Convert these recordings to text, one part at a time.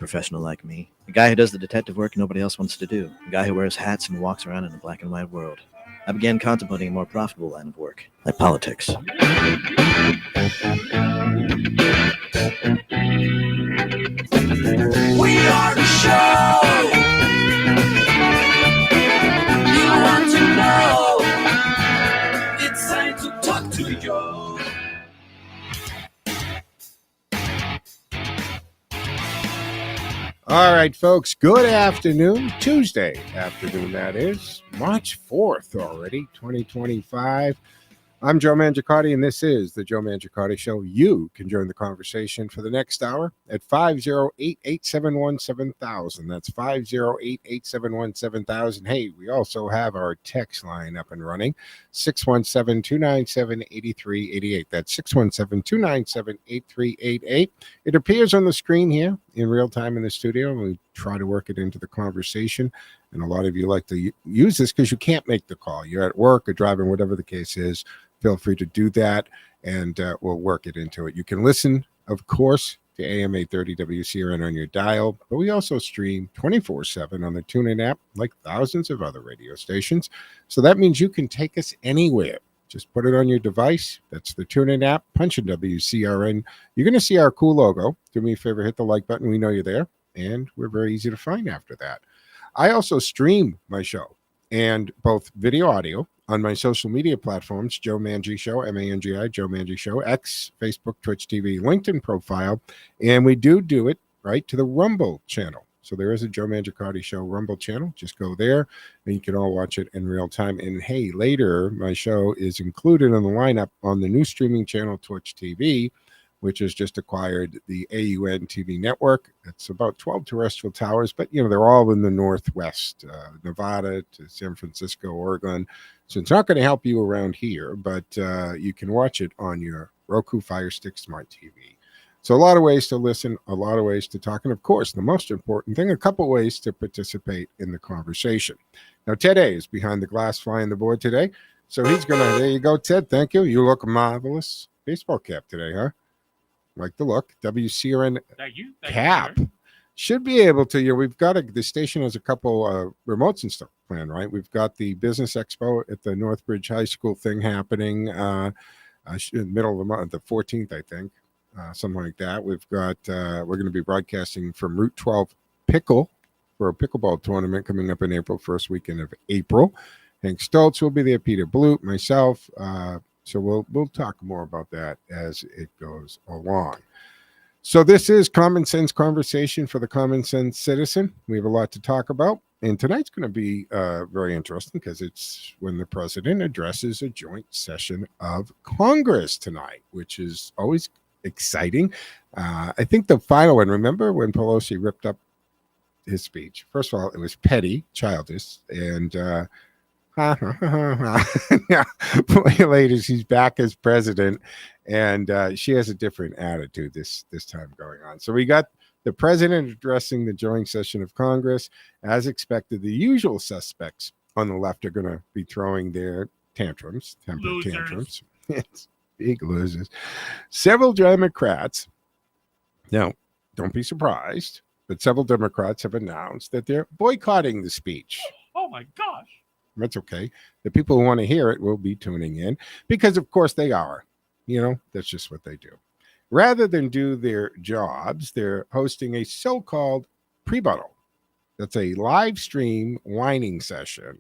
professional like me. A guy who does the detective work nobody else wants to do. A guy who wears hats and walks around in a black and white world. I began contemplating a more profitable line of work, like politics. We are the show you want to know. It's time to talk to you. All right, folks, good afternoon. Tuesday afternoon, that is. March 4th already, 2025. I'm Joe Mangiacotti, and this is the Joe Mangiacotti Show. You can join the conversation for the next hour at 508-871-7000. That's 508-871-7000. Hey, we also have our text line up and running, 617-297-8388. That's 617-297-8388. It appears on the screen here in real time in the studio, and we try to work it into the conversation. And a lot of you like to use this because you can't make the call. You're at work or driving, whatever the case is. Feel free to do that, and we'll work it into it. You can listen, of course, to AM 830 WCRN on your dial, but we also stream 24/7 on the TuneIn app, like thousands of other radio stations. So that means you can take us anywhere. Just put it on your device. That's the TuneIn app. Punch in WCRN. You're going to see our cool logo. Do me a favor, hit the like button. We know you're there, and we're very easy to find after that. I also stream my show, and both video, audio, on my social media platforms, Joe Mangi Show, M-A-N-G-I, Joe Mangi Show, X, Facebook, Twitch TV, LinkedIn profile, and we do it right to the Rumble channel. So there is a Joe Mangiacotti Show Rumble channel. Just go there, and you can all watch it in real time. And hey, later, my show is included in the lineup on the new streaming channel, Twitch TV, which has just acquired the AUN TV network. It's about 12 terrestrial towers, but, they're all in the Northwest, Nevada to San Francisco, Oregon. So it's not going to help you around here, but you can watch it on your Roku Fire Stick Smart TV. So a lot of ways to listen, a lot of ways to talk, and of course, the most important thing, a couple ways to participate in the conversation. Now, Ted A is behind the glass flying the board today, so he's going to, there you go, Ted, thank you. You look marvelous. Baseball cap today, huh? Like the look. WCRN Thank you. cap. Should be able to. We've got the station has a couple remotes and stuff planned, right? We've got the Business Expo at the Northbridge High School thing happening in the middle of the month, the 14th, I think, something like that. We've got we're going to be broadcasting from Route 12 Pickle for a pickleball tournament coming up in April, first weekend of April. Hank Stoltz will be there, Peter Blute, myself. So we'll talk more about that as it goes along. So this is Common Sense Conversation for the Common Sense Citizen. We have a lot to talk about. And tonight's going to be very interesting because it's when the president addresses a joint session of Congress tonight, which is always exciting. I think the final one, remember when Pelosi ripped up his speech? First of all, it was petty, childish, and yeah, boy, ladies, she's back as president, and she has a different attitude this time going on. So we got the president addressing the joint session of Congress. As expected, the usual suspects on the left are going to be throwing their tantrums, temper tantrums. It's big losers. Several Democrats, now, don't be surprised, but several Democrats have announced that they're boycotting the speech. Oh, my gosh. That's okay. The people who want to hear it will be tuning in because, of course, they are. That's just what they do. Rather than do their jobs, they're hosting a so-called prebuttal. That's a live stream whining session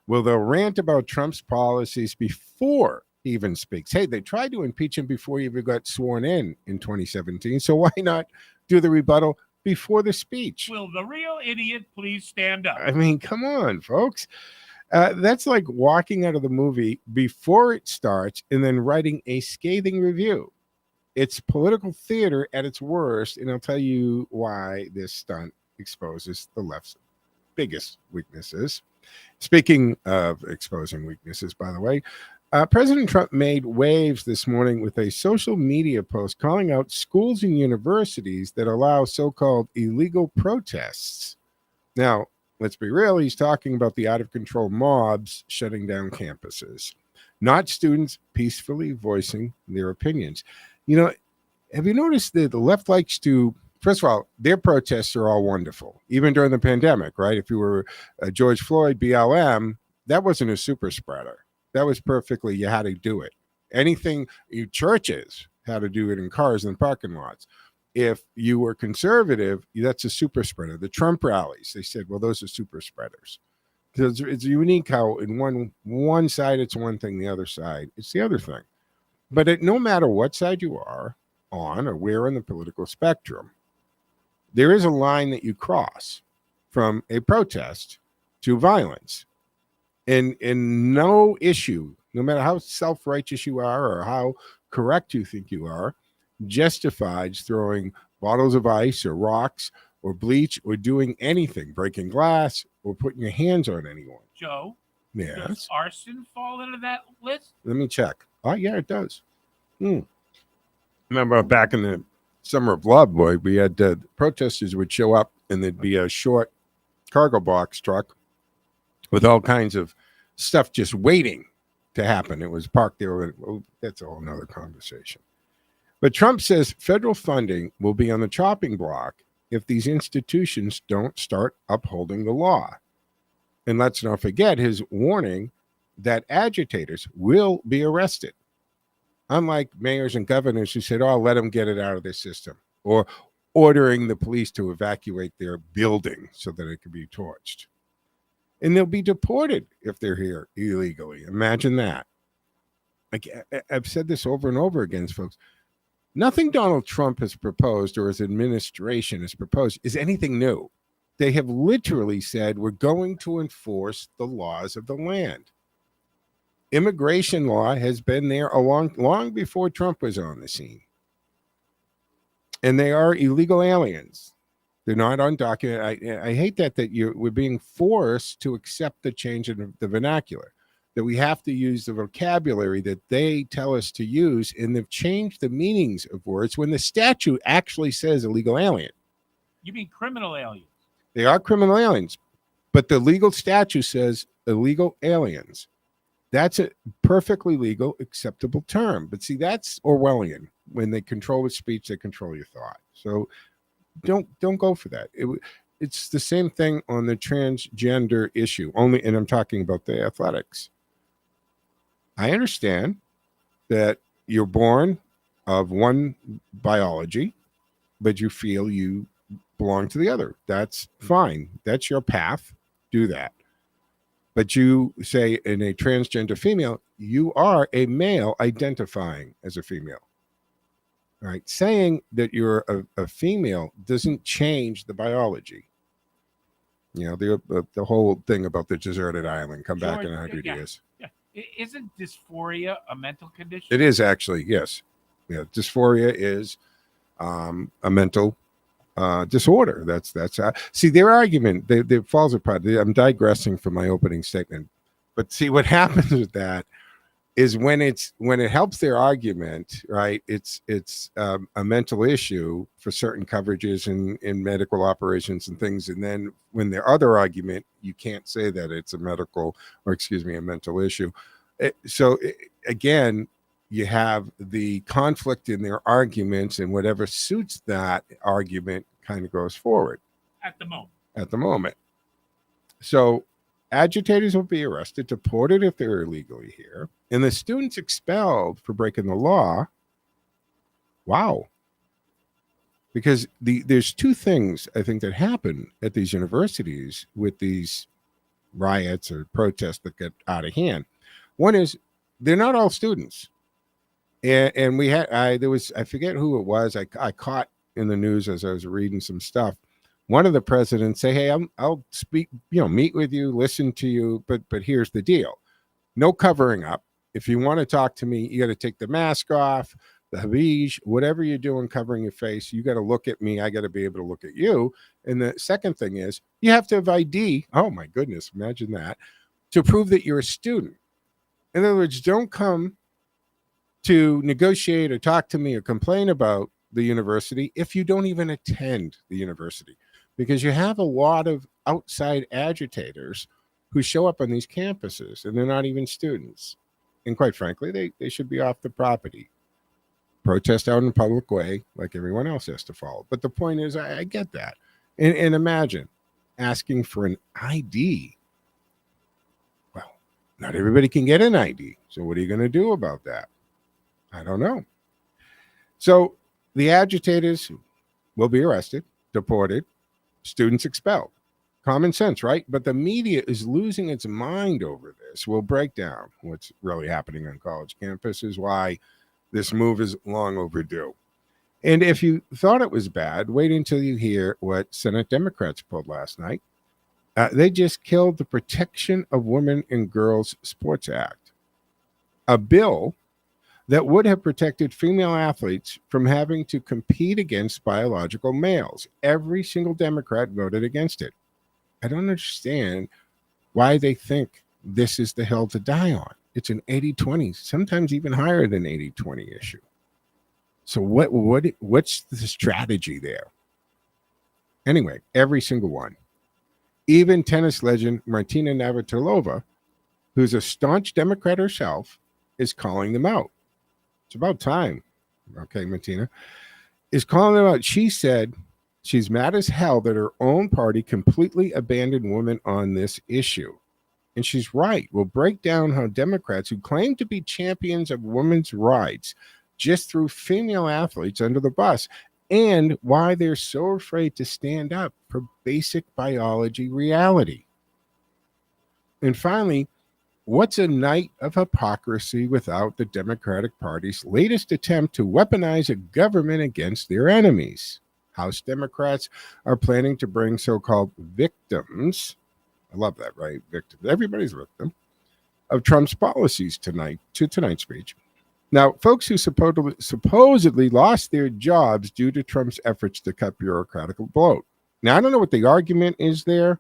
where they'll rant about Trump's policies before he even speaks. Hey, they tried to impeach him before he even got sworn in 2017. So why not do the rebuttal before the speech? Will the real idiot please stand up? I mean, come on, folks. That's like walking out of the movie before it starts and then writing a scathing review. It's political theater at its worst, and I'll tell you why this stunt exposes the left's biggest weaknesses. Speaking of exposing weaknesses, by the way, President Trump made waves this morning with a social media post calling out schools and universities that allow so-called illegal protests. Now, let's be real, he's talking about the out-of-control mobs shutting down campuses, not students peacefully voicing their opinions. Have you noticed that the left likes to first of all, their protests are all wonderful, even during the pandemic, right? If you were George Floyd, BLM, that wasn't a super spreader. That was perfectly, you had to do it. Anything, churches had to do it in cars and parking lots. If you were conservative, that's a super spreader. The Trump rallies, they said, well, those are super spreaders. It's unique how in one side it's one thing, the other side it's the other thing. But no matter what side you are on or where in the political spectrum, there is a line that you cross from a protest to violence. And no issue, no matter how self-righteous you are or how correct you think you are, justifies throwing bottles of ice or rocks or bleach or doing anything, breaking glass or putting your hands on anyone. Joe, Yes. does arson fall into that list? Let me check. Oh, yeah, it does. Remember back in the Summer of Love, boy, we had protesters would show up and there'd be a short cargo box truck with all kinds of stuff just waiting to happen. It was parked there. Oh, that's a whole nother conversation. But Trump says federal funding will be on the chopping block if these institutions don't start upholding the law. And let's not forget his warning that agitators will be arrested. Unlike mayors and governors who said, oh, let them get it out of their system, or ordering the police to evacuate their building so that it could be torched. And they'll be deported if they're here illegally. Imagine that. Like, I've said this over and over again, folks. Nothing Donald Trump has proposed or his administration has proposed is anything new. They have literally said, we're going to enforce the laws of the land. Immigration law has been there long before Trump was on the scene. And they are illegal aliens. They're not undocumented. I hate that we're being forced to accept the change in the vernacular, that we have to use the vocabulary that they tell us to use, and they've changed the meanings of words when the statute actually says illegal alien. You mean criminal aliens? They are criminal aliens, but the legal statute says illegal aliens. That's a perfectly legal, acceptable term. But see, that's Orwellian. When they control the speech, they control your thought. So don't go for that. It's the same thing on the transgender issue. And I'm talking about the athletics. I understand that you're born of one biology, but you feel you belong to the other. That's fine. That's your path. Do that. But you say in a transgender female, you are a male identifying as a female. All right. Saying that you're a female doesn't change the biology. You know, the whole thing about the deserted island, come back in 100 years. Yeah. Isn't dysphoria a mental condition? It is actually, yes. Yeah, dysphoria is a mental disorder. That's see, their argument they falls apart. I'm digressing from my opening statement, but see what happens with that is when it helps their argument, right? It's a mental issue for certain coverages in medical operations and things, and then when their other argument, you can't say that it's a mental issue. Again, you have the conflict in their arguments, and whatever suits that argument kind of goes forward At the moment. So agitators will be arrested, deported if they're illegally here, and the students expelled for breaking the law. Wow. Because there's two things I think that happen at these universities with these riots or protests that get out of hand. One is they're not all students. And we had, I forget who it was. I caught in the news as I was reading some stuff. One of the presidents say, "Hey, I'll speak, meet with you, listen to you, but here's the deal: no covering up. If you want to talk to me, you got to take the mask off, the hijab, whatever you're doing, covering your face. You got to look at me. I got to be able to look at you. And the second thing is you have to have ID. Oh my goodness, imagine that, to prove that you're a student. In other words, don't come to negotiate or talk to me or complain about the university if you don't even attend the university, because you have a lot of outside agitators who show up on these campuses and they're not even students. And quite frankly, they should be off the property. protest out in the public way like everyone else has to follow. But the point is, I get that. And imagine asking for an ID. Well, not everybody can get an ID. So what are you going to do about that? I don't know. So the agitators will be arrested, deported, students expelled. Common sense, right? But the media is losing its mind over this. We'll break down what's really happening on college campuses, why this move is long overdue. And if you thought it was bad, wait until you hear what Senate Democrats pulled last night. They just killed the Protection of Women and Girls Sports Act, a bill that would have protected female athletes from having to compete against biological males. Every single Democrat voted against it. I don't understand why they think this is the hill to die on. It's an 80-20, sometimes even higher than 80-20 issue. So what's the strategy there? Anyway, every single one. Even tennis legend Martina Navratilova, who's a staunch Democrat herself, is calling them out. It's about time. Okay, Martina is calling them out. She said she's mad as hell that her own party completely abandoned women on this issue. And she's right. We'll break down how Democrats who claim to be champions of women's rights just threw female athletes under the bus, and why they're so afraid to stand up for basic biology reality. And finally, what's a night of hypocrisy without the Democratic Party's latest attempt to weaponize a government against their enemies? House Democrats are planning to bring so-called victims, I love that, right? Victims, everybody's a victim, of Trump's policies tonight to tonight's speech. Now, folks who supposedly lost their jobs due to Trump's efforts to cut bureaucratic bloat. Now, I don't know what the argument is there,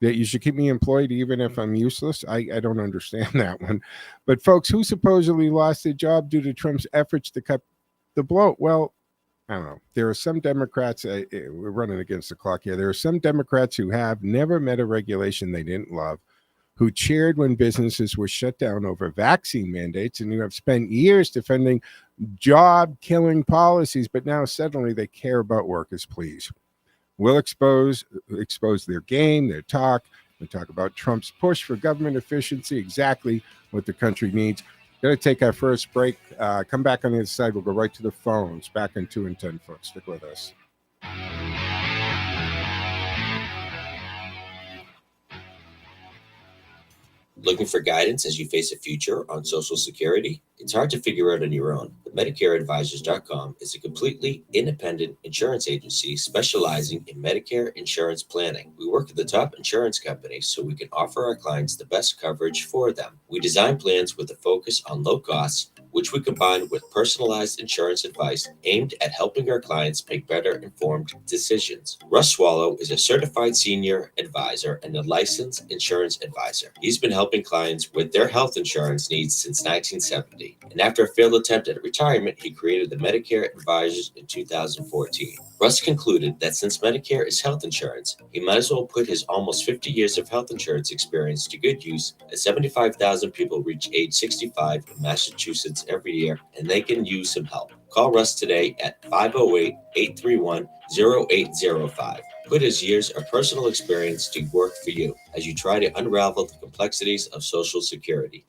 that you should keep me employed even if I'm useless. I don't understand that one. But folks who supposedly lost their job due to Trump's efforts to cut the bloat, well, I don't know. There are some Democrats, we're running against the clock here. There are some Democrats who have never met a regulation they didn't love, who cheered when businesses were shut down over vaccine mandates, and who have spent years defending job-killing policies, but now suddenly they care about workers' pleas. We'll expose their game, their talk. We'll talk about Trump's push for government efficiency, exactly what the country needs. Going to take our first break. Come back on the other side. We'll go right to the phones. Back in 2 and 10, folks. Stick with us. Looking for guidance as you face a future on Social Security? It's hard to figure out on your own, but MedicareAdvisors.com is a completely independent insurance agency specializing in Medicare insurance planning. We work with the top insurance companies so we can offer our clients the best coverage for them. We design plans with a focus on low costs, which we combine with personalized insurance advice aimed at helping our clients make better informed decisions. Russ Swallow is a certified senior advisor and a licensed insurance advisor. He's been helping clients with their health insurance needs since 1970. And after a failed attempt at retirement, he created the Medicare Advisors in 2014. Russ concluded that since Medicare is health insurance, he might as well put his almost 50 years of health insurance experience to good use, as 75,000 people reach age 65 in Massachusetts every year, and they can use some help. Call Russ today at 508-831-0805. Put his years of personal experience to work for you as you try to unravel the complexities of Social Security.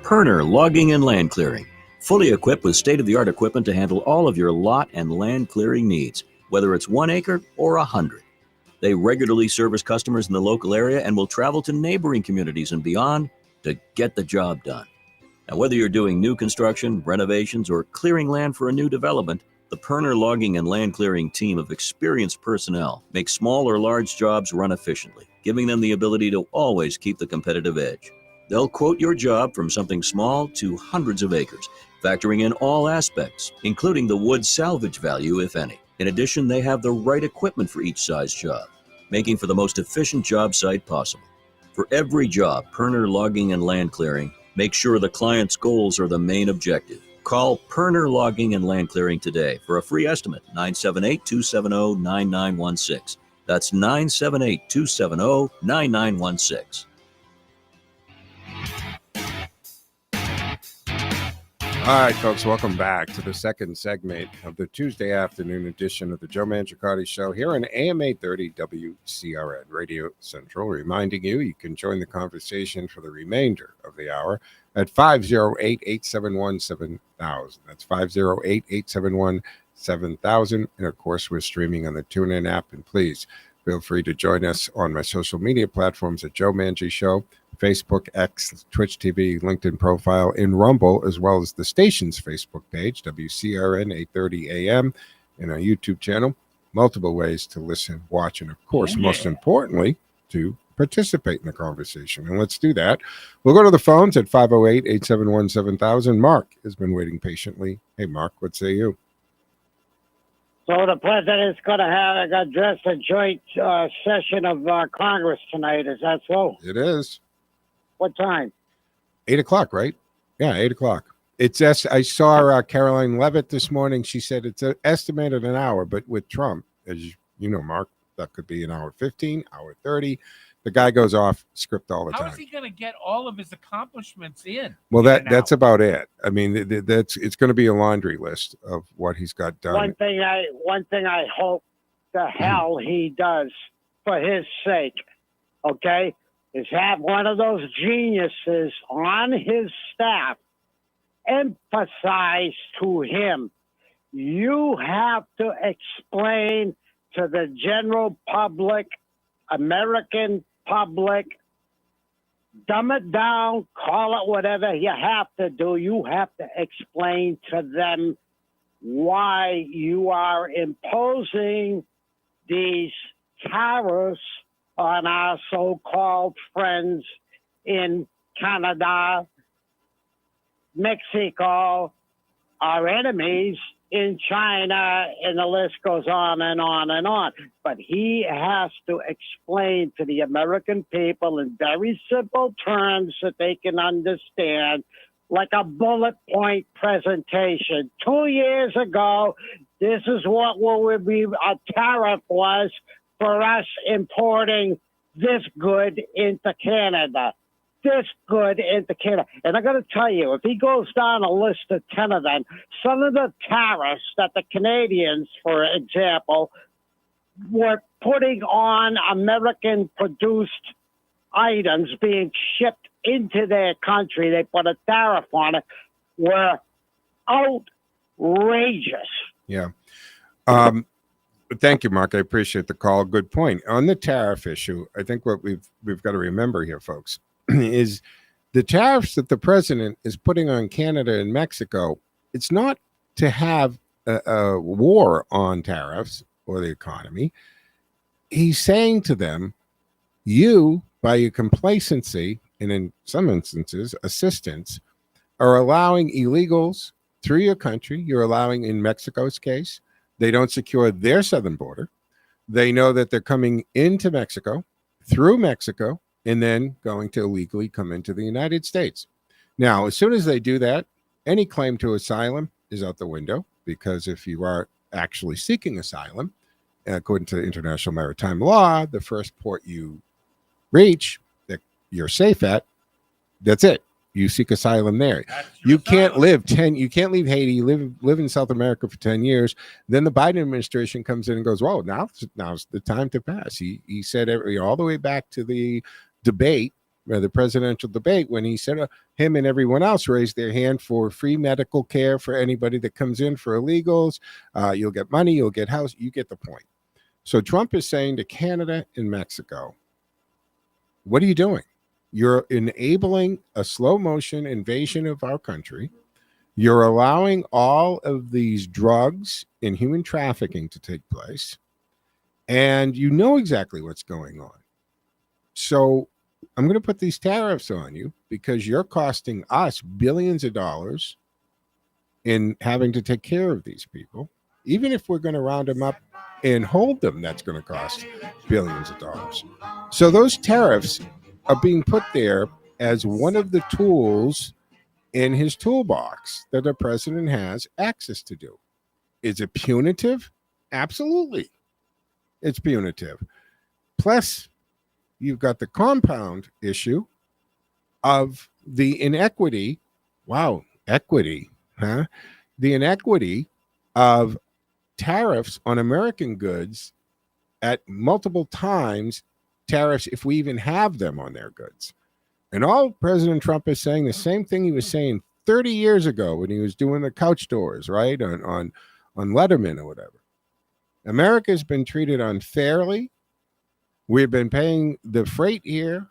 Perner Logging and Land Clearing. Fully equipped with state-of-the-art equipment to handle all of your lot and land clearing needs, whether it's 1 acre or 100. They regularly service customers in the local area and will travel to neighboring communities and beyond to get the job done. Now, whether you're doing new construction, renovations, or clearing land for a new development, the Perner Logging and Land Clearing team of experienced personnel makes small or large jobs run efficiently, giving them the ability to always keep the competitive edge. They'll quote your job from something small to hundreds of acres, factoring in all aspects, including the wood salvage value, if any. In addition, they have the right equipment for each size job, making for the most efficient job site possible. For every job, Perner Logging and Land Clearing make sure the client's goals are the main objective. Call Perner Logging and Land Clearing today for a free estimate, 978-270-9916. That's 978-270-9916. All right, folks, welcome back to the second segment of the Tuesday afternoon edition of the Joe Mangiacotti Show here on AM 830 WCRN Radio Central. Reminding you can join the conversation for the remainder of the hour at 508-871-7000. That's 508-871-7000. And, of course, we're streaming on the TuneIn app. And please feel free to join us on my social media platforms at Joe Mangi Show, Facebook, X, Twitch TV, LinkedIn profile, in Rumble, as well as the station's Facebook page, WCRN 830 AM, and our YouTube channel. Multiple ways to listen, watch, and, of course, most importantly, to participate in the conversation. And let's do that. We'll go to the phones at 508-871-7000. Mark has been waiting patiently. Hey, Mark, what say you? So the president's going to address a joint session of Congress tonight. Is that so? It is. What time? 8 o'clock, right? Yeah, 8 o'clock. I saw Caroline Levitt this morning. She said it's estimated an hour, but with Trump, as you know, Mark, that could be an hour 15, hour 30. The guy goes off script all the time. How is he going to get all of his accomplishments in? Well, that's about it. I mean, it's going to be a laundry list of what he's got done. One thing I hope the hell he does for his sake, okay, is have one of those geniuses on his staff emphasize to him, you have to explain to the general public, American public, dumb it down, call it whatever you have to do. You have to explain to them why you are imposing these tariffs on our so-called friends in Canada, Mexico, our enemies in China, and the list goes on and on and on. But he has to explain to the American people in very simple terms that they can understand, like a bullet point presentation. 2 years ago, this is what would be a tariff was for us importing this good into Canada. This good into Canada. And I got to tell you, if he goes down a list of 10 of them, some of the tariffs that the Canadians, for example, were putting on American-produced items being shipped into their country, they put a tariff on it, were outrageous. Yeah. Thank you, Mark. I appreciate the call. Good point. On the tariff issue, I think what we've got to remember here, folks, is the tariffs that the president is putting on Canada and Mexico. It's not to have a war on tariffs or the economy. He's saying to them, you, by your complacency and in some instances assistance, are allowing illegals through your country. You're allowing, in Mexico's case, they don't secure their southern border. They know that they're coming into Mexico, through Mexico, and then going to illegally come into the United States. Now, as soon as they do that, any claim to asylum is out the window, because if you are actually seeking asylum, according to international maritime law, the first port you reach that you're safe at, that's it. You seek asylum there. You can't leave Haiti, live in South America for 10 years. Then the Biden administration comes in and goes, whoa, now's the time to pass. He said all the way back to the debate, the presidential debate, when he said him and everyone else raised their hand for free medical care for anybody that comes in for illegals. You'll get money, you'll get house. You get the point. So Trump is saying to Canada and Mexico, what are you doing? You're enabling a slow motion invasion of our country. You're allowing all of these drugs and human trafficking to take place. And you know exactly what's going on. So I'm going to put these tariffs on you because you're costing us billions of dollars in having to take care of these people. Even if we're going to round them up and hold them, that's going to cost billions of dollars. So those tariffs are being put there as one of the tools in his toolbox that the president has access to do. Is it punitive? Absolutely. It's punitive. Plus, you've got the compound issue of the inequity. Wow, equity. huh? The inequity of tariffs on American goods at multiple times tariffs, if we even have them on their goods. And all President Trump is saying the same thing he was saying 30 years ago when he was doing the couch doors, right? On Letterman or whatever. America's been treated unfairly. We've been paying the freight here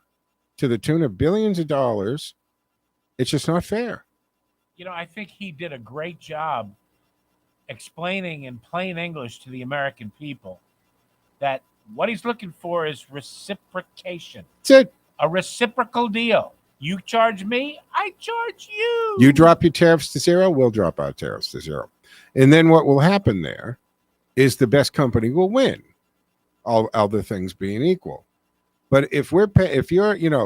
to the tune of billions of dollars. It's just not fair. You know, I think he did a great job explaining in plain English to the American people that what he's looking for is reciprocation. That's it. A reciprocal deal. You charge me, I charge you. You drop your tariffs to zero, we'll drop our tariffs to zero. And then what will happen there is the best company will win, all other things being equal. But if you're,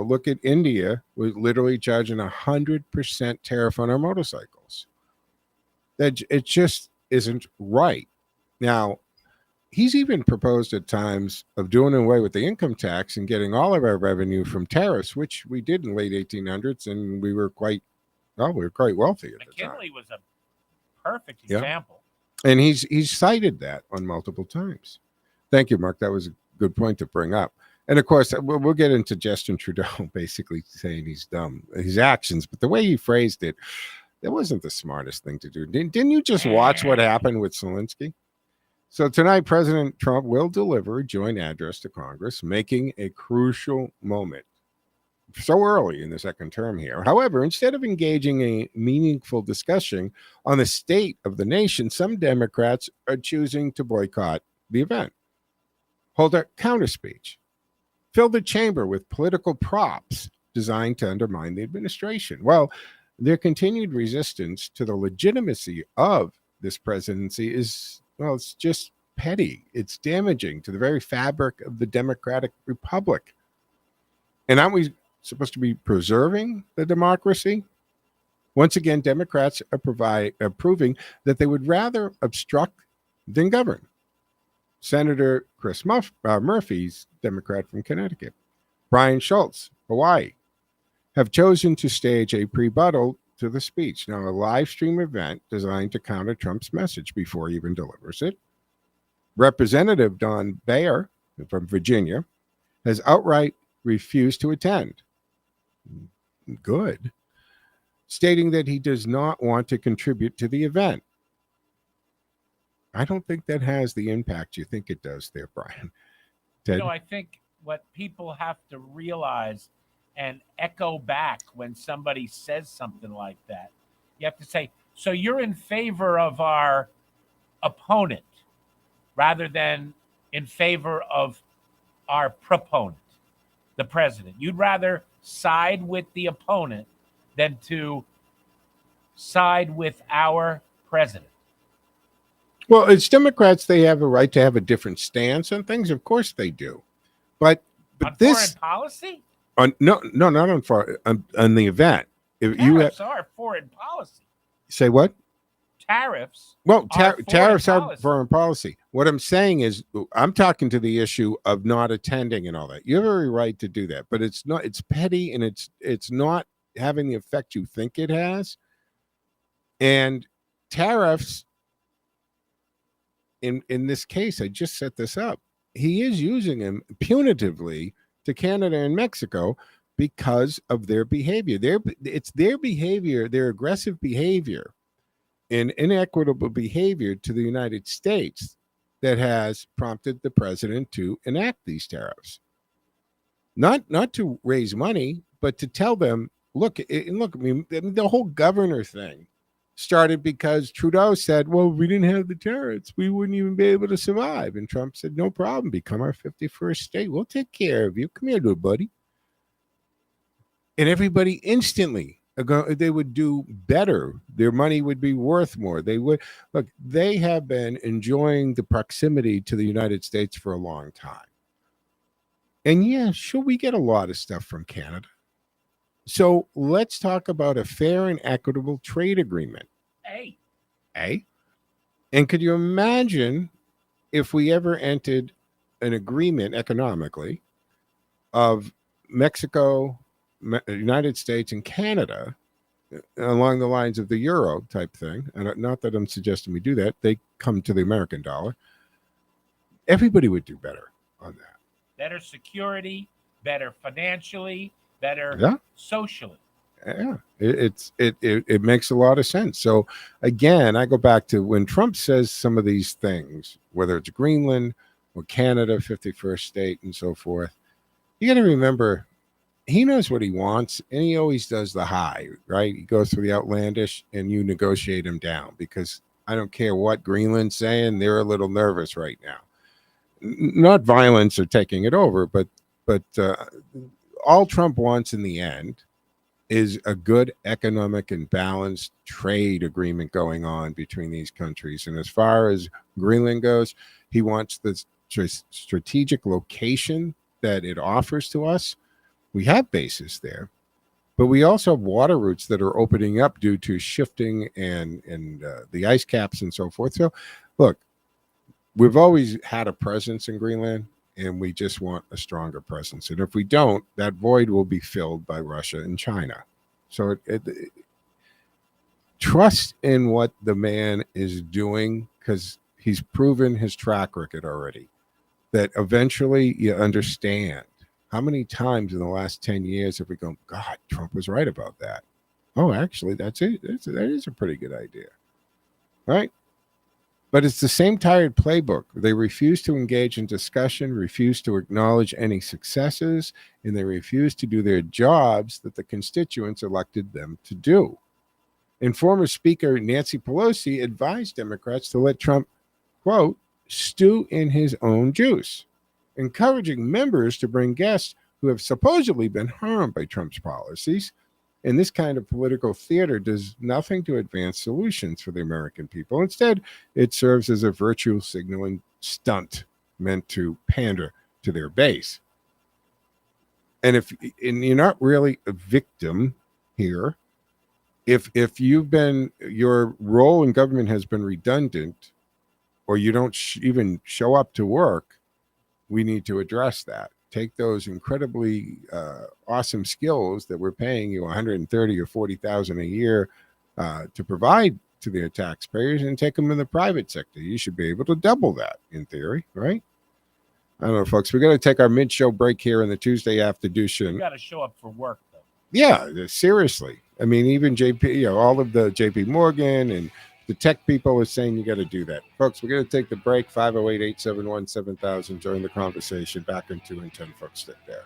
look at India, we're literally charging 100% tariff on our motorcycles. That it just isn't right. Now, he's even proposed at times of doing away with the income tax and getting all of our revenue from tariffs, which we did in the late 1800s, and we were quite wealthy at the time. McKinley was a perfect example. And he's cited that on multiple times. Thank you, Mark. That was a good point to bring up. And of course, we'll get into Justin Trudeau basically saying he's dumb, his actions, but the way he phrased it, that wasn't the smartest thing to do. Didn't you just watch what happened with Zelensky? So tonight, President Trump will deliver a joint address to Congress, making a crucial moment so early in the second term here. However, instead of engaging a meaningful discussion on the state of the nation, some Democrats are choosing to boycott the event, hold a counter speech, fill the chamber with political props designed to undermine the administration. Well, their continued resistance to the legitimacy of this presidency is, well, it's just petty. It's damaging to the very fabric of the Democratic Republic. And aren't we supposed to be preserving the democracy? Once again, Democrats are proving that they would rather obstruct than govern. Senator Chris Murphy's Democrat from Connecticut, Brian Schultz, Hawaii, have chosen to stage a rebuttal to the speech. Now, a live stream event designed to counter Trump's message before he even delivers it. Representative Don Bayer from Virginia has outright refused to attend. Good. Stating that he does not want to contribute to the event. I don't think that has the impact you think it does there, Brian. Ted? I think what people have to realize and echo back when somebody says something like that, you have to say, so you're in favor of our opponent rather than in favor of our proponent, the president. You'd rather side with the opponent than to side with our president. Well, as Democrats, they have a right to have a different stance on things. Of course they do. But on this foreign policy? No, not on the event. If Tariffs are foreign policy. Say what? Tariffs. Well, are tariffs foreign are policy. foreign policy. What I'm saying is, I'm talking to the issue of not attending and all that. You have every right to do that, but it's not. It's petty, and it's not having the effect you think it has. And tariffs, in this case, I just set this up. He is using them punitively to Canada and Mexico because of their behavior. It's their behavior, their aggressive behavior and inequitable behavior to the United States that has prompted the president to enact these tariffs. Not to raise money, but to tell them, look, I mean, the whole governor thing started because Trudeau said, well, if we didn't have the tariffs, we wouldn't even be able to survive. And Trump said, no problem, become our 51st state. We'll take care of you. Come here, little buddy. And everybody instantly, they would do better. Their money would be worth more. They have been enjoying the proximity to the United States for a long time. And yeah, sure, we get a lot of stuff from Canada. So let's talk about a fair and equitable trade agreement. Hey. And could you imagine if we ever entered an agreement economically of Mexico, United States, and Canada, along the lines of the euro type thing, and not that I'm suggesting we do that, they come to the American dollar, everybody would do better on that. Better security, better financially, better Yeah. socially. Yeah, it makes a lot of sense. So again, I go back to when Trump says some of these things, whether it's Greenland or Canada, 51st state, and so forth. You got to remember, he knows what he wants, and he always does the high, right? He goes for the outlandish, and you negotiate him down because I don't care what Greenland's saying; they're a little nervous right now. Not violence or taking it over, but all Trump wants in the end is a good economic and balanced trade agreement going on between these countries. And as far as Greenland goes, he wants the strategic location that it offers to us. We have bases there, but we also have water routes that are opening up due to shifting and the ice caps and so forth. So look, we've always had a presence in Greenland, and we just want a stronger presence. And if we don't, that void will be filled by Russia and China. So trust in what the man is doing, because he's proven his track record already, that eventually you understand. How many times in the last 10 years have we gone, God, Trump was right about that? Oh, actually, that's it. That is a pretty good idea. Right? But it's the same tired playbook. They refuse to engage in discussion, refuse to acknowledge any successes, and they refuse to do their jobs that the constituents elected them to do. And former Speaker Nancy Pelosi advised Democrats to let Trump, quote, stew in his own juice, encouraging members to bring guests who have supposedly been harmed by Trump's policies. And this kind of political theater does nothing to advance solutions for the American people. Instead, it serves as a virtue signaling stunt meant to pander to their base. And you're not really a victim here, if your role in government has been redundant, or you don't even show up to work, we need to address that. Take those incredibly awesome skills that we're paying you $130,000 or $40,000 a year to provide to their taxpayers, and take them in the private sector. You should be able to double that in theory, right? I don't know, folks. We're going to take our mid-show break here in the Tuesday afternoon. You got to show up for work, though. Yeah, seriously. I mean, even JP, all of the JP Morgan and the tech people are saying you got to do that. Folks, we're going to take the break. 508-871-7000. Join the conversation. Back in 2 and 10, folks. Stick there.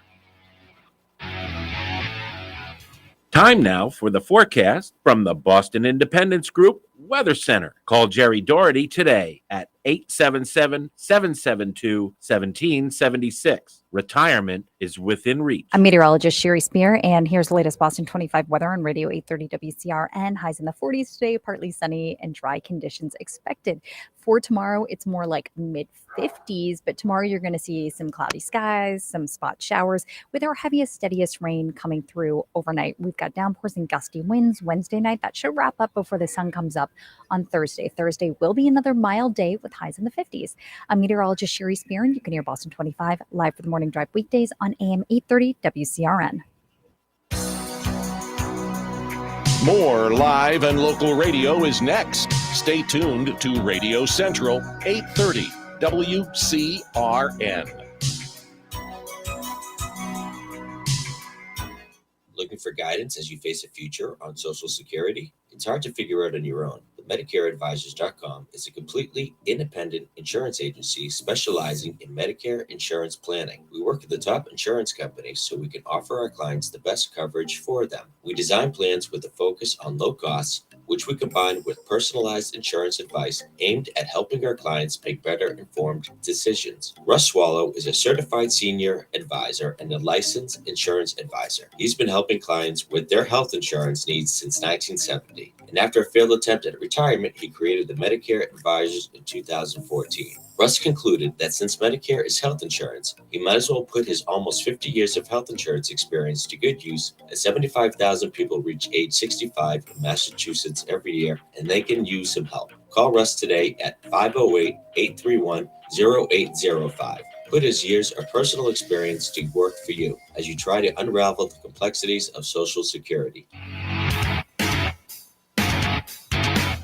Time now for the forecast from the Boston Independence Group Weather Center. Call Jerry Doherty today at 877-772-1776. Retirement is within reach. I'm meteorologist Sherry Spear, and here's the latest Boston 25 weather on Radio 830 WCRN. Highs in the 40s today, partly sunny and dry conditions expected. For tomorrow, it's more like mid-50s, but tomorrow you're going to see some cloudy skies, some spot showers, with our heaviest, steadiest rain coming through overnight. We've got downpours and gusty winds Wednesday night. That should wrap up before the sun comes up on Thursday. Thursday will be another mild day with highs in the 50s. I'm meteorologist Sherry Spear, and you can hear Boston 25 live for the morning drive weekdays on AM 830 WCRN. More live and local radio is next. Stay tuned to Radio Central 830 WCRN. Looking for guidance as you face a future on Social Security? It's hard to figure out on your own. But MedicareAdvisors.com is a completely independent insurance agency specializing in Medicare insurance planning. We work with the top insurance companies so we can offer our clients the best coverage for them. We design plans with a focus on low costs, which we combine with personalized insurance advice aimed at helping our clients make better informed decisions. Russ Swallow is a certified senior advisor and a licensed insurance advisor. He's been helping clients with their health insurance needs since 1970. And after a failed attempt at retirement, he created the Medicare Advisors in 2014. Russ concluded that since Medicare is health insurance, he might as well put his almost 50 years of health insurance experience to good use, as 75,000 people reach age 65 in Massachusetts every year, and they can use some help. Call Russ today at 508-831-0805. Put his years of personal experience to work for you as you try to unravel the complexities of Social Security.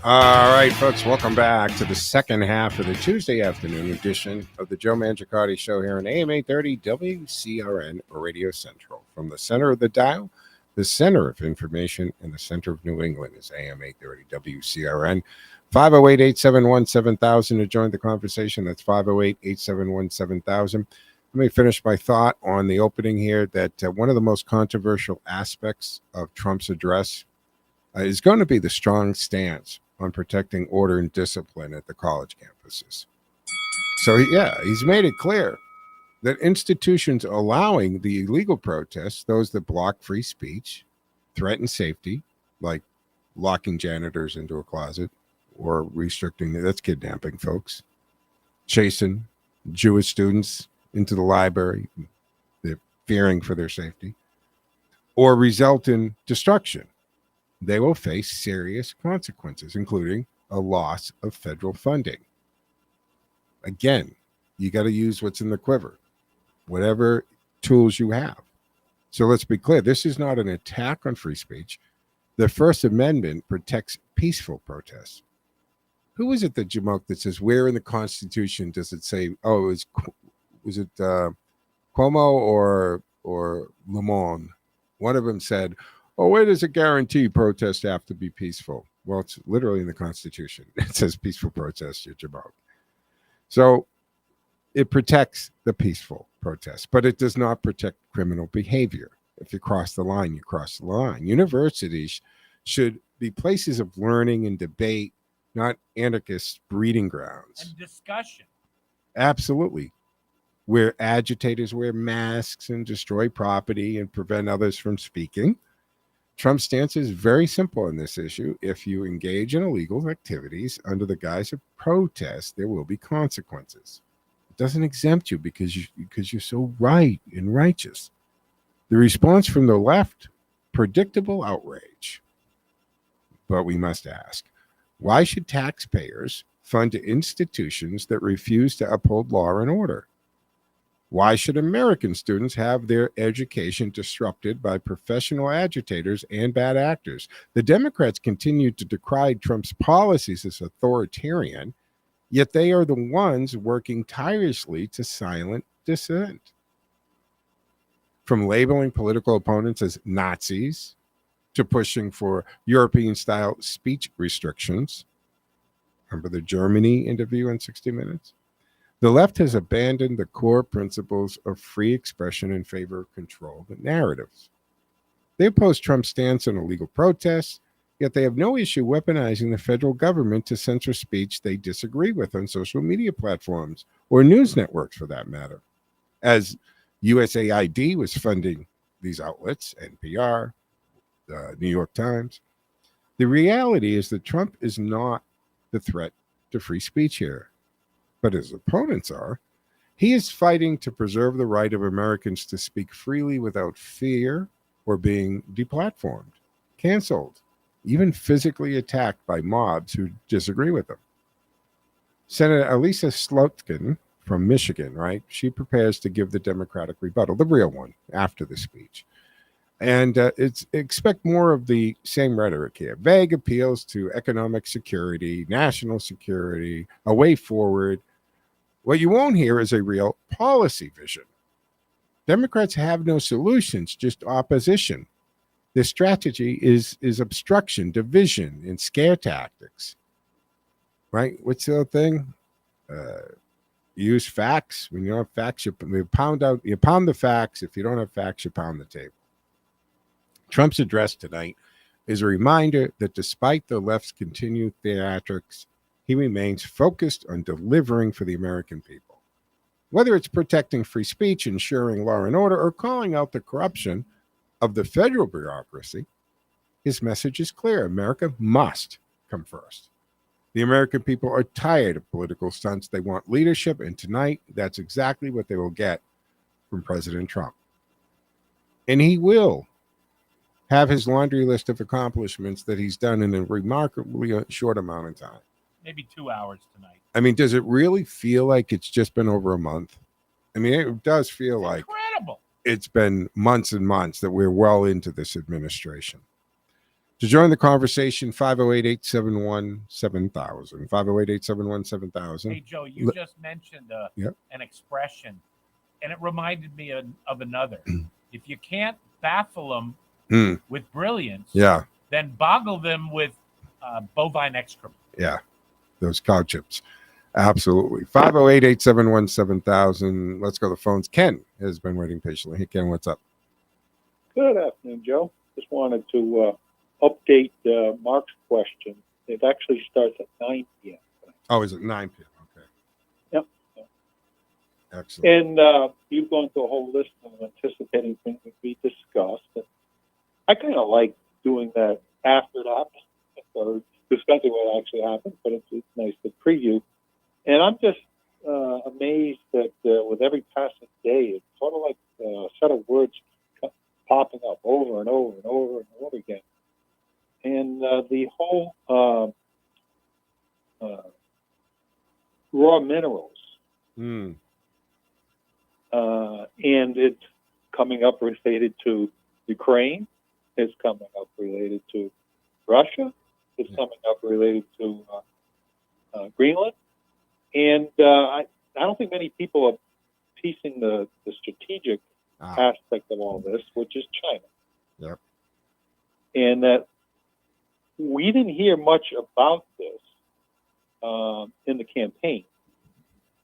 All right, folks, welcome back to the second half of the Tuesday afternoon edition of the Joe Mangiacotti Show here on AM 830 WCRN Radio Central. From the center of the dial, the center of information, and the center of New England is AM 830 WCRN. 508-871-7000 to join the conversation. That's 508-871-7000. Let me finish my thought on the opening here that one of the most controversial aspects of Trump's address is going to be the strong stance on protecting order and discipline at the college campuses. So, he's made it clear that institutions allowing the illegal protests, those that block free speech, threaten safety, like locking janitors into a closet or restricting, that's kidnapping, folks, chasing Jewish students into the library, they're fearing for their safety, or result in destruction, they will face serious consequences, including a loss of federal funding. Again, you got to use what's in the quiver, whatever tools you have. So let's be clear. This is not an attack on free speech. The First Amendment protects peaceful protests. Who is it that Jamoke that says, where in the Constitution does it say, was it Cuomo or Lamont? One of them said, where does it guarantee protests have to be peaceful? Well, it's literally in the Constitution. It says peaceful protests, you're Jamoke. So it protects the peaceful protests, but it does not protect criminal behavior. If you cross the line, you cross the line. Universities should be places of learning and debate, not anarchist breeding grounds. And discussion. Absolutely. Where agitators wear masks and destroy property and prevent others from speaking. Trump's stance is very simple on this issue. If you engage in illegal activities under the guise of protest, there will be consequences. It doesn't exempt you because you're so right and righteous. The response from the left, predictable outrage. But we must ask, why should taxpayers fund institutions that refuse to uphold law and order? Why should American students have their education disrupted by professional agitators and bad actors? The Democrats continue to decry Trump's policies as authoritarian, yet they are the ones working tirelessly to silence dissent. From labeling political opponents as Nazis to pushing for European-style speech restrictions. Remember the Germany interview in 60 Minutes? The left has abandoned the core principles of free expression in favor of controlled narratives. They oppose Trump's stance on illegal protests, yet they have no issue weaponizing the federal government to censor speech they disagree with on social media platforms or news networks, for that matter. As USAID was funding these outlets, NPR, the New York Times, the reality is that Trump is not the threat to free speech here, but his opponents are. He is fighting to preserve the right of Americans to speak freely without fear or being deplatformed, canceled, even physically attacked by mobs who disagree with them. Senator Elisa Slotkin from Michigan, right? She prepares to give the Democratic rebuttal, the real one, after the speech. And expect more of the same rhetoric here. Vague appeals to economic security, national security, a way forward. What you won't hear is a real policy vision. Democrats have no solutions, just opposition. Their strategy is obstruction, division, and scare tactics. Right? What's the other thing? Use facts. When you don't have facts, you pound the facts. If you don't have facts, you pound the table. Trump's address tonight is a reminder that despite the left's continued theatrics, he remains focused on delivering for the American people. Whether it's protecting free speech, ensuring law and order, or calling out the corruption of the federal bureaucracy, his message is clear. America must come first. The American people are tired of political stunts. They want leadership, and tonight, that's exactly what they will get from President Trump. And he will have his laundry list of accomplishments that he's done in a remarkably short amount of time. Maybe 2 hours tonight. I mean, does it really feel like it's just been over a month? I mean, it does feel like incredible. It's been months and months that we're well into this administration. To join the conversation, 508-871-7000. 508-871-7000. Hey, Joe, you just mentioned Yep. an expression, and it reminded me of another. If you can't baffle them with brilliance, Yeah. then boggle them with bovine excrement. Yeah. Those cow chips. Absolutely. 508-871-7000. Let's go to the phones. Ken has been waiting patiently. Hey, Ken, what's up? Good afternoon, Joe. Just wanted to update Mark's question. It actually starts at 9 p.m. Oh, is it 9 p.m.? Okay. Yep. Excellent. And you've gone through a whole list of anticipating things that we discussed. And I kind of like doing that after that, or discussing what actually happened, but it's nice to preview. And I'm just amazed that with every passing day, it's sort of like a set of words popping up over and over and over and over again. And the whole raw minerals, and it's coming up related to Ukraine, it's coming up related to Russia, it's coming up related to Greenland. And I don't think many people are piecing the strategic aspect of all this, which is China. Yep. And that we didn't hear much about this in the campaign.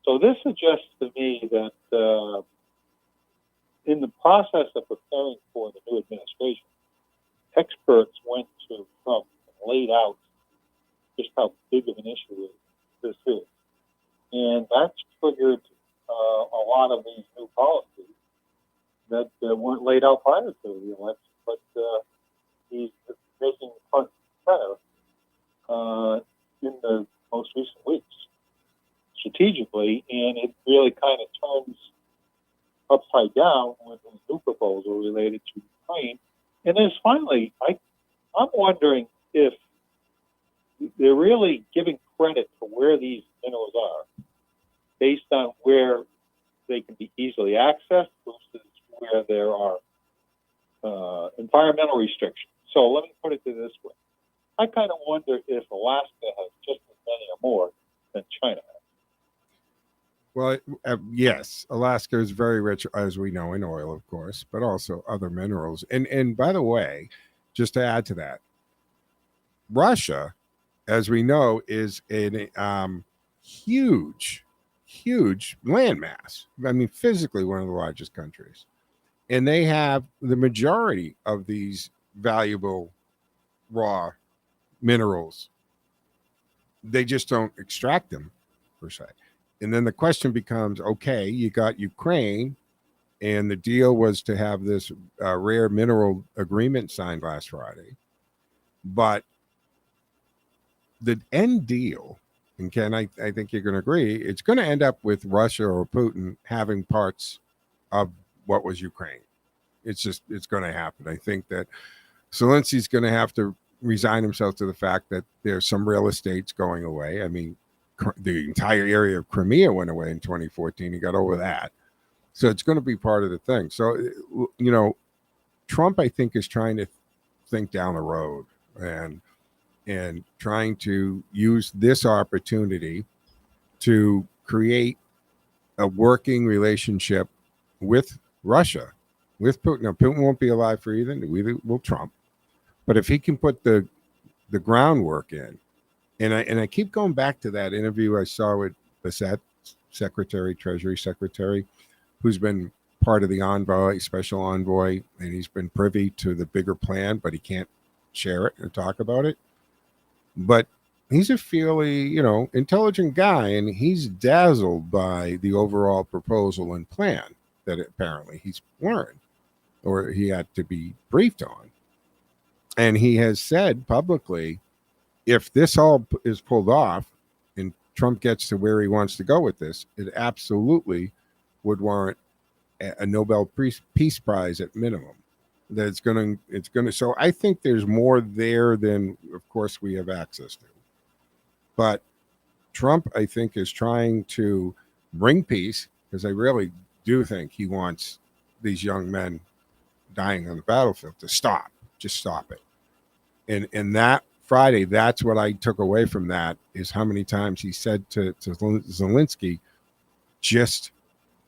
So this suggests to me that in the process of preparing for the new administration, experts went to Trump and laid out just how big of an issue this is. And that's triggered a lot of these new policies that weren't laid out prior to the election, but he's making front center in the most recent weeks strategically, and it really kind of turns upside down with the new proposal related to Ukraine. And then finally, I'm wondering if they're really giving credit for where these minerals are based on where they can be easily accessed versus where there are environmental restrictions. So let me put it this way. I kind of wonder if Alaska has just as many or more than China has. Well, yes, Alaska is very rich, as we know, in oil, of course, but also other minerals. And by the way, just to add to that, Russia, as we know, is a huge landmass. I mean, physically one of the largest countries. And they have the majority of these valuable raw minerals. They just don't extract them, per se. And then the question becomes, okay, you got Ukraine, and the deal was to have this rare mineral agreement signed last Friday. But the end deal, and Ken, I think you're going to agree, it's going to end up with Russia or Putin having parts of what was Ukraine. It's going to happen. I think that Zelensky's going to have to resign himself to the fact that there's some real estates going away. I mean, the entire area of Crimea went away in 2014. He got over that. So it's going to be part of the thing. So, you know, Trump, I think, is trying to think down the road and trying to use this opportunity to create a working relationship with Russia, with Putin. Now, Putin won't be alive for either. Neither will Trump. But if he can put the groundwork in, and I keep going back to that interview I saw with Bassett, Treasury Secretary, who's been part of the envoy, special envoy, and he's been privy to the bigger plan, but he can't share it or talk about it. But he's a fairly, intelligent guy, and he's dazzled by the overall proposal and plan that apparently he's learned or he had to be briefed on. And he has said publicly, if this all is pulled off and Trump gets to where he wants to go with this, it absolutely would warrant a Nobel Peace Prize at minimum. That it's going to. So I think there's more there than, of course, we have access to. But Trump, I think, is trying to bring peace, because I really do think he wants these young men dying on the battlefield to stop. Just stop it. And that Friday, that's what I took away from that, is how many times he said to Zelensky, just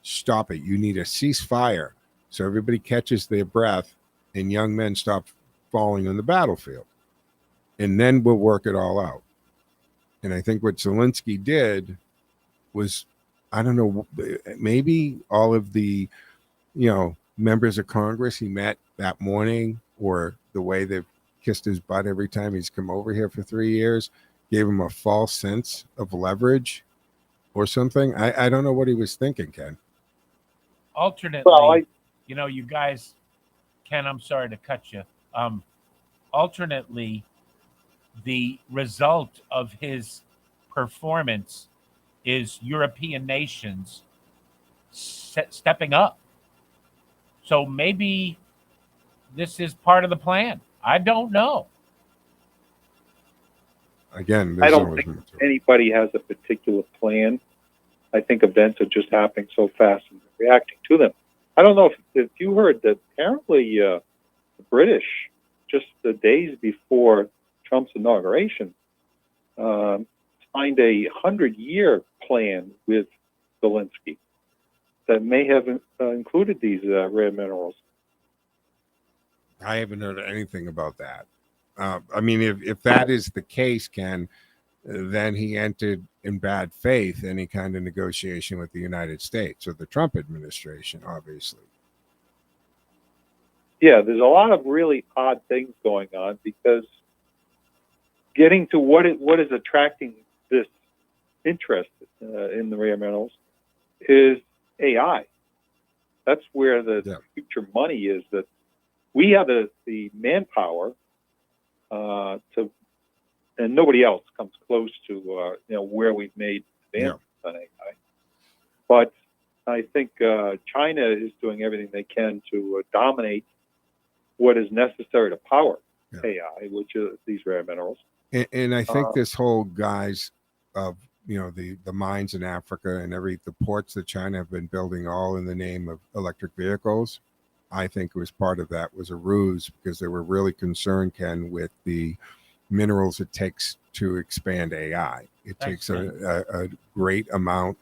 stop it. You need a ceasefire so everybody catches their breath and young men stop falling on the battlefield. And then we'll work it all out. And I think what Zelensky did was, I don't know, maybe all of the, members of Congress he met that morning, or the way they've kissed his butt every time he's come over here for 3 years, gave him a false sense of leverage or something. I don't know what he was thinking, Ken. Alternately, you guys, Ken, I'm sorry to cut you. Alternately, the result of his performance is European nations stepping up. So maybe this is part of the plan. I don't know. Again, I don't think anybody has a particular plan. I think events are just happening so fast and reacting to them. I don't know if you heard that apparently the British, just the days before Trump's inauguration, signed a 100-year plan with Zelensky that may have included these rare minerals. I haven't heard anything about that. I mean, if that is the case, Ken, then he entered in bad faith any kind of negotiation with the United States or the Trump administration, obviously. Yeah, there's a lot of really odd things going on, because getting to what is attracting this interest in the rare minerals is AI. That's where the future money is. That we have the manpower to, and nobody else comes close to where we've made advances on AI. But I think China is doing everything they can to dominate what is necessary to power AI, which is these rare minerals. And I think this whole guise of the mines in Africa and the ports that China have been building, all in the name of electric vehicles, I think it was part of that, was a ruse, because they were really concerned, Ken, with the minerals it takes to expand AI. It takes a great amount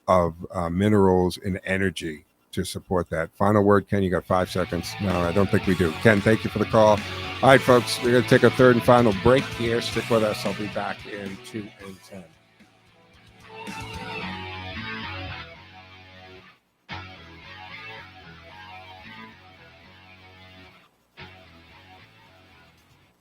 of minerals and energy to support that. Final word, Ken, you got 5 seconds. No, I don't think we do. Ken, thank you for the call. All right, folks, we're going to take a third and final break here. Stick with us. I'll be back in 2 and 10.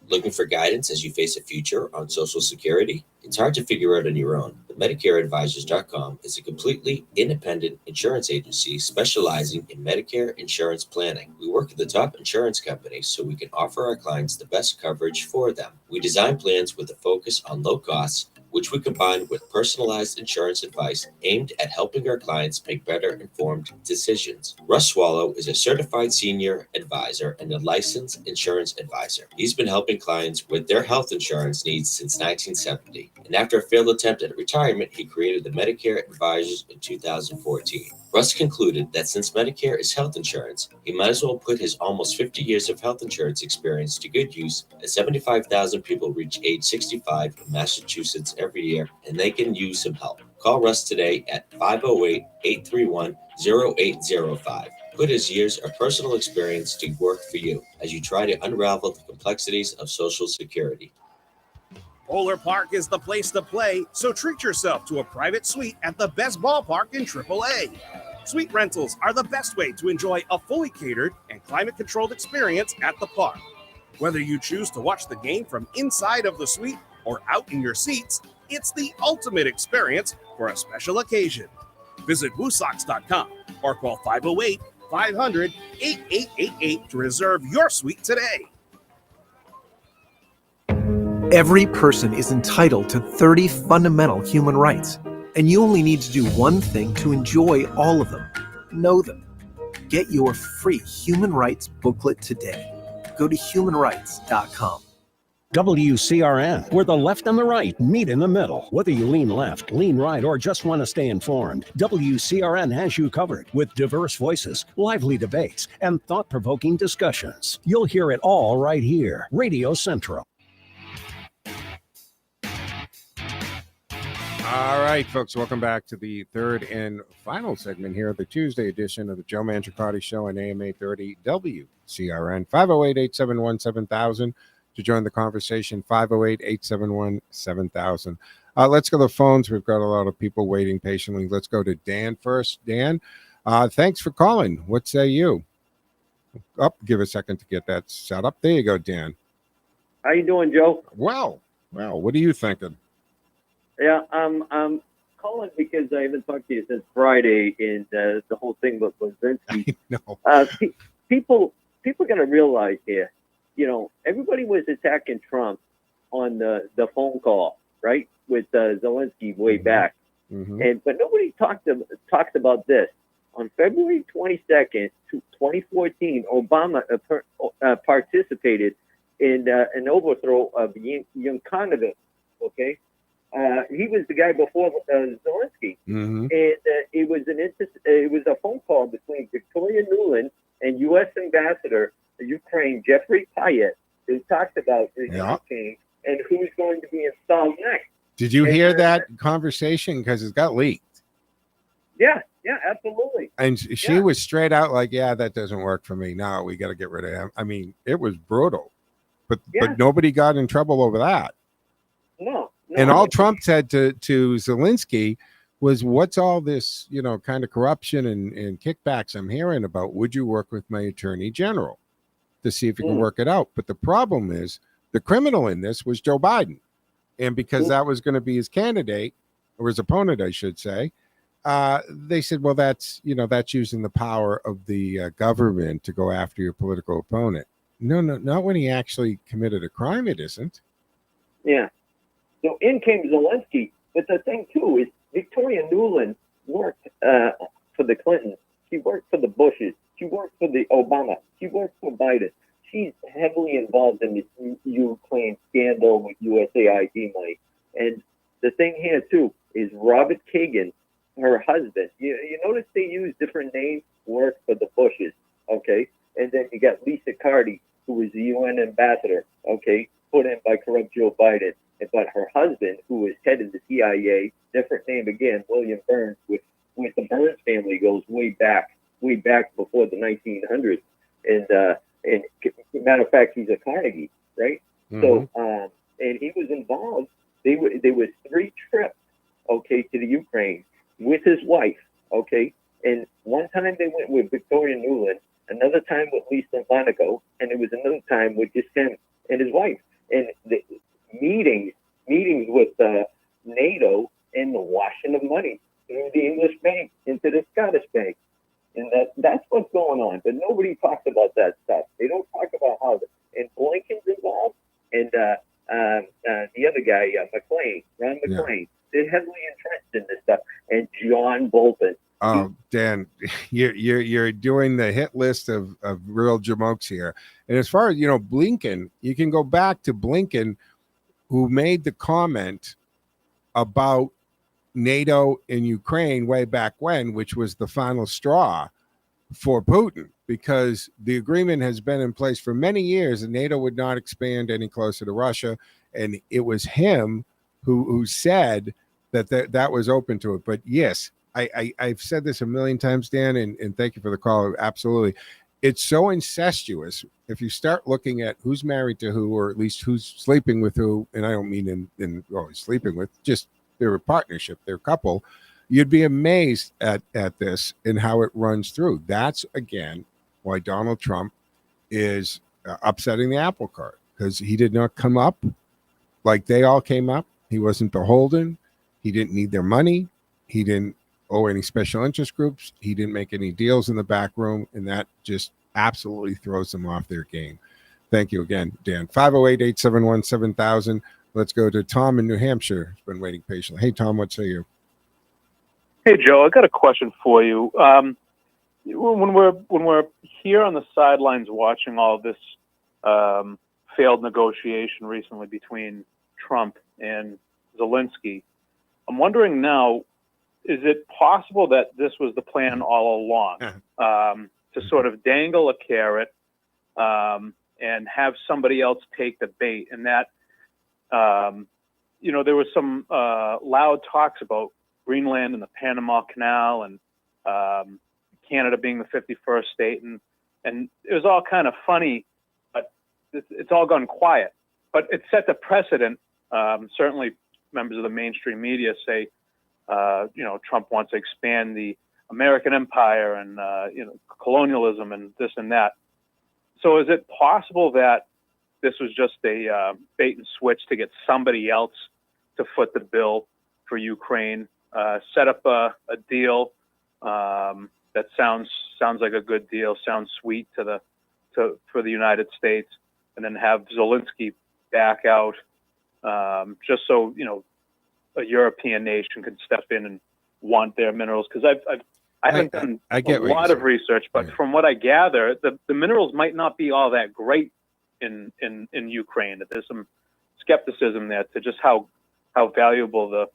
Looking for guidance as you face a future on Social Security? It's hard to figure out on your own, but MedicareAdvisors.com is a completely independent insurance agency specializing in Medicare insurance planning. We work with the top insurance companies so we can offer our clients the best coverage for them. We design plans with a focus on low costs, which we combine with personalized insurance advice aimed at helping our clients make better informed decisions. Russ Swallow is a certified senior advisor and a licensed insurance advisor. He's been helping clients with their health insurance needs since 1970. And after a failed attempt at retirement, he created the Medicare Advisors in 2014. Russ concluded that since Medicare is health insurance, he might as well put his almost 50 years of health insurance experience to good use, as 75,000 people reach age 65 in Massachusetts every year, and they can use some help. Call Russ today at 508-831-0805. Put his years of personal experience to work for you as you try to unravel the complexities of Social Security. Polar Park is the place to play, so treat yourself to a private suite at the best ballpark in AAA. Suite rentals are the best way to enjoy a fully catered and climate-controlled experience at the park. Whether you choose to watch the game from inside of the suite or out in your seats, it's the ultimate experience for a special occasion. Visit WooSox.com or call 508-500-8888 to reserve your suite today. Every person is entitled to 30 fundamental human rights, and you only need to do one thing to enjoy all of them. Know them. Get your free human rights booklet today. Go to humanrights.com. WCRN, where the left and the right meet in the middle. Whether you lean left, lean right, or just want to stay informed, WCRN has you covered with diverse voices, lively debates, and thought-provoking discussions. You'll hear it all right here. Radio Central. All right, folks, welcome back to the third and final segment here of the Tuesday edition of the Joe Mangiacotti Show on AM 830 WCRN. 508-871-7000 to join the conversation, 508-871-7000. Let's go to the phones. We've got a lot of people waiting patiently. Let's go to Dan first. Dan, thanks for calling. What say you? Give a second to get that set up. There you go, Dan. How you doing, Joe? Well, what are you thinking? Yeah, I'm calling because I haven't talked to you since Friday, and the whole thing with Lindsay. No. People got to realize here, everybody was attacking Trump on the phone call, right, with Zelensky way back, but nobody talks about this. On February 22nd, 2014, Obama participated in an overthrow of Yanukovych. Okay. He was the guy before Zelensky, and it was a phone call between Victoria Nuland and U.S. Ambassador to Ukraine Jeffrey Pyatt, who talked about the Ukraine and who's going to be installed next. Did you hear that conversation? Because it got leaked. Yeah, absolutely. And she was straight out like, "Yeah, that doesn't work for me. No, we got to get rid of him." I mean, it was brutal, but nobody got in trouble over that. No. And all Trump said to Zelensky was, "What's all this, kind of corruption and kickbacks I'm hearing about? Would you work with my attorney general to see if you can work it out?" But the problem is the criminal in this was Joe Biden. And because that was going to be his candidate, or his opponent, I should say, they said, well, that's using the power of the government to go after your political opponent. No, not when he actually committed a crime. It isn't. Yeah. So in came Zelensky. But the thing, too, is Victoria Nuland worked for the Clintons. She worked for the Bushes. She worked for the Obama. She worked for Biden. She's heavily involved in the Ukraine scandal with USAID money. And the thing here, too, is Robert Kagan, her husband. You notice they use different names, work for the Bushes, okay? And then you got Lisa Carty, who was the UN ambassador, okay, put in by corrupt Joe Biden. But her husband, who was head of the CIA, different name again, William Burns, with the Burns family goes way back before the 1900s. And matter of fact, he's a Carnegie, right? So, and he was involved. There was 3 trips, okay, to the Ukraine with his wife, okay? And one time they went with Victoria Nuland, another time with Lisa Monaco, and it was another time with just him and his wife. And the meetings with NATO and the washing of money through the English bank into the Scottish bank. And that's what's going on. But nobody talks about that stuff. They don't talk about how and Blinken's involved, and the other guy, Ron McClain, they're heavily entrenched in this stuff. And John Bolton. Oh, Dan, you're doing the hit list of real jamokes here. And as far as Blinken, you can go back to Blinken, who made the comment about NATO in Ukraine way back when, which was the final straw for Putin, because the agreement has been in place for many years and NATO would not expand any closer to Russia. And it was him who said that was open to it. But yes, I've said this a million times, Dan, and thank you for the call. Absolutely. It's so incestuous. If you start looking at who's married to who, or at least who's sleeping with who, and I don't mean in sleeping with, just they're a partnership, they're a couple, you'd be amazed at this and how it runs through. That's, again, why Donald Trump is upsetting the apple cart, because he did not come up like they all came up. He wasn't beholden. He didn't need their money. He didn't owe any special interest groups. He didn't make any deals in the back room, and that just absolutely throws them off their game. Thank you again, Dan. 508-871-7000. Let's go to Tom in New Hampshire. He's been waiting patiently. Hey, Tom, what say you? Hey, Joe, I got a question for you. When we're here on the sidelines watching all of this failed negotiation recently between Trump and Zelensky, I'm wondering now, is it possible that this was the plan all along, to sort of dangle a carrot and have somebody else take the bait, and that there was some loud talks about Greenland and the Panama Canal and Canada being the 51st state, and it was all kind of funny, but it's all gone quiet. But it set the precedent. Certainly, members of the mainstream media say, Trump wants to expand the American empire and colonialism and this and that. So, is it possible that this was just a bait and switch to get somebody else to foot the bill for Ukraine, set up a deal that sounds like a good deal, sounds sweet for the United States, and then have Zelensky back out, just so a European nation could step in and want their minerals? Because I haven't done a lot of research, but from what I gather, the minerals might not be all that great in Ukraine. There's some skepticism there to just how valuable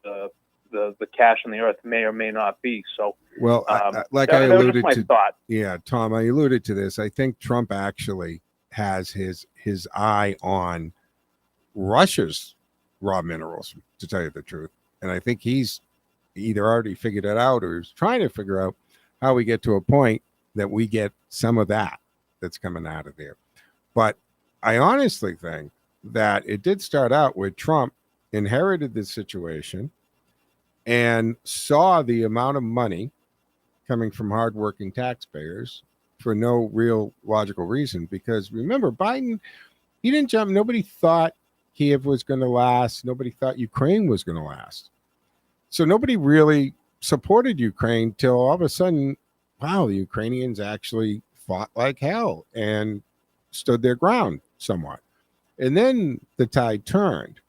the cash in the earth may or may not be. So, well, I alluded to, thought. Yeah, Tom, I alluded to this. I think Trump actually has his eye on Russia's raw minerals, to tell you the truth. And I think he's either already figured it out or is trying to figure out how we get to a point that we get some of that's coming out of there. But I honestly think that it did start out with Trump inherited this situation and saw the amount of money coming from hardworking taxpayers for no real logical reason. Because remember, Biden, he didn't jump. Nobody thought Kiev was going to last. Nobody thought Ukraine was going to last. So nobody really supported Ukraine till all of a sudden, wow, the Ukrainians actually fought like hell and stood their ground somewhat. And then the tide turned.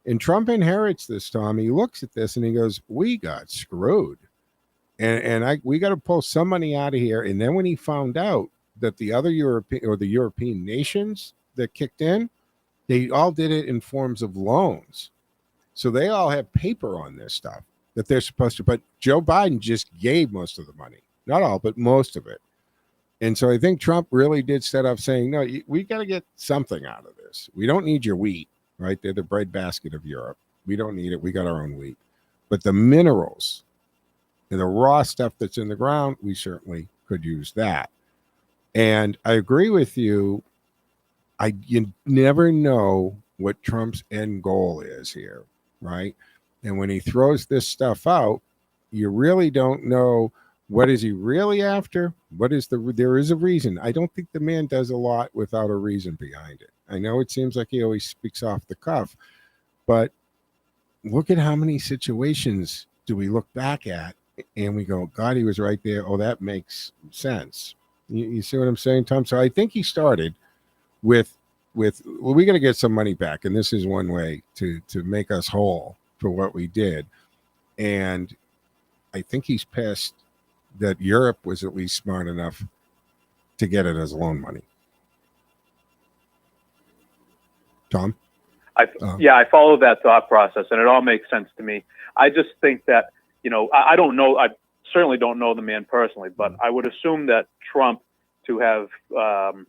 And Trump inherits this, Tom. He looks at this and he goes, we got screwed. And we got to pull some money out of here. And then when he found out that the other European nations that kicked in, they all did it in forms of loans. So they all have paper on this stuff that they're supposed to. But Joe Biden just gave most of the money. Not all, but most of it. And so I think Trump really did set up saying, no, we got to get something out of this. We don't need your wheat, right? They're the breadbasket of Europe. We don't need it. We got our own wheat. But the minerals and the raw stuff that's in the ground, we certainly could use that. And I agree with you. You never know what Trump's end goal is here, right? And when he throws this stuff out, you really don't know what is he really after. There is a reason. I don't think the man does a lot without a reason behind it. I know it seems like he always speaks off the cuff, but look at how many situations do we look back at and we go, God, he was right there. Oh, that makes sense. You see what I'm saying, Tom? So I think he started with well, we got to get some money back, and this is one way to make us whole for what we did. And I think he's pissed that Europe was at least smart enough to get it as loan money. Tom? I follow that thought process, and it all makes sense to me. I just think that, I don't know, I certainly don't know the man personally, but I would assume that Trump, to have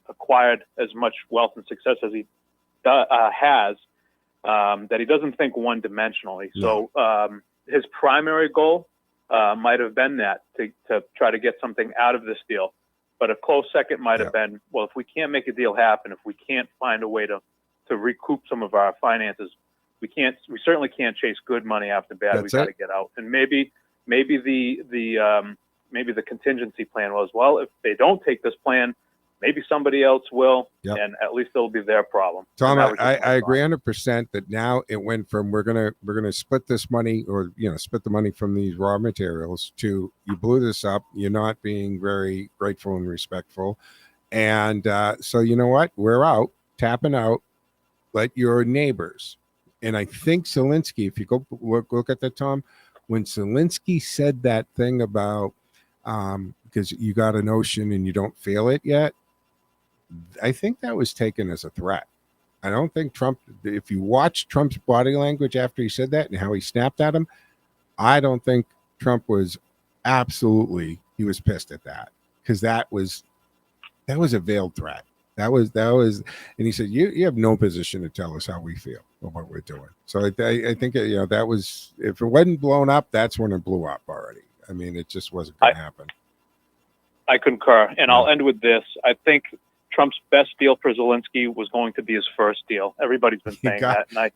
acquired as much wealth and success as he has, that he doesn't think one-dimensionally. No. So his primary goal might have been that, to try to get something out of this deal. But a close second might have been, well, if we can't make a deal happen, if we can't find a way to recoup some of our finances, we certainly can't chase good money after bad. We got to get out. And maybe the contingency plan was, well, if they don't take this plan, maybe somebody else will, and at least it'll be their problem. Tom, I agree 100% that now it went from we're gonna split this money, or split the money from these raw materials, to you blew this up. You're not being very grateful and respectful, and so you know what? We're out, tapping out. Let your neighbors. And I think Zelensky, if you go look at that, Tom, when Zelensky said that thing about because you got an ocean and you don't feel it yet, I think that was taken as a threat. I don't think Trump, if you watch Trump's body language after he said that and how he snapped at him, I don't think Trump was he was pissed at that, because that was a veiled threat. That was, and he said, you have no position to tell us how we feel or what we're doing. So I think, that was, if it wasn't blown up, that's when it blew up already. I mean, it just wasn't going to happen. I concur. And I'll end with this. I think Trump's best deal for Zelensky was going to be his first deal. Everybody's been saying that. And I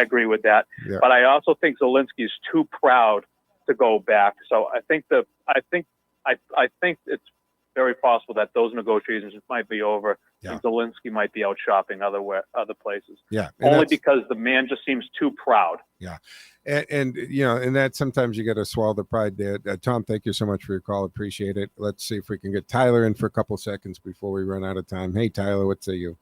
agree with that. Yeah. But I also think Zelensky is too proud to go back. So I think it's very possible that those negotiations might be over, and Zelensky might be out shopping other places. Yeah, only because the man just seems too proud. Yeah, and that sometimes you got to swallow the pride there. Tom, thank you so much for your call. Appreciate it. Let's see if we can get Tyler in for a couple seconds before we run out of time. Hey, Tyler, what say you?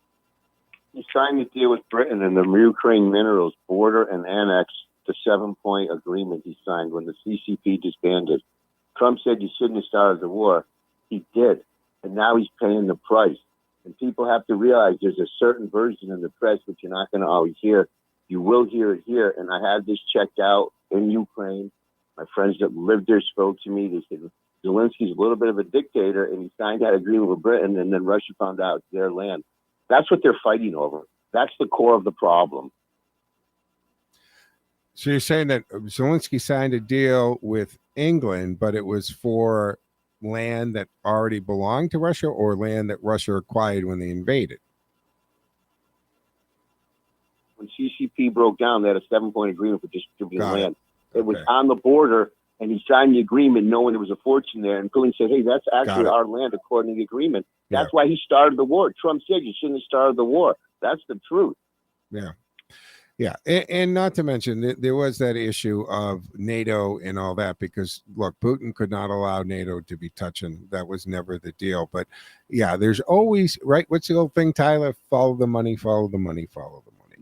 He's trying to deal with Britain and the Ukraine minerals border and annex the 7-point agreement he signed when the CCP disbanded. Trump said you shouldn't have started the war. He did, and now he's paying the price. And people have to realize there's a certain version in the press which you're not going to always hear. You will hear it here. And I had this checked out in Ukraine. My friends that lived there spoke to me. They said Zelensky's a little bit of a dictator, and he signed that agreement with Britain, and then Russia found out it's their land. That's what they're fighting over. That's the core of the problem. So you're saying that Zelensky signed a deal with England, but it was for land that already belonged to Russia or land that Russia acquired when they invaded? When CCP broke down, they had a 7-point agreement for distributing land. It was on the border, and he signed the agreement knowing there was a fortune there. And Putin said, hey, that's actually our land according to the agreement. That's why he started the war. Trump said you shouldn't have started the war. That's the truth. Yeah. Yeah, and not to mention, there was that issue of NATO and all that, because, look, Putin could not allow NATO to be touching. That was never the deal. But, yeah, there's always, right, what's the old thing, Tyler? Follow the money, follow the money, follow the money.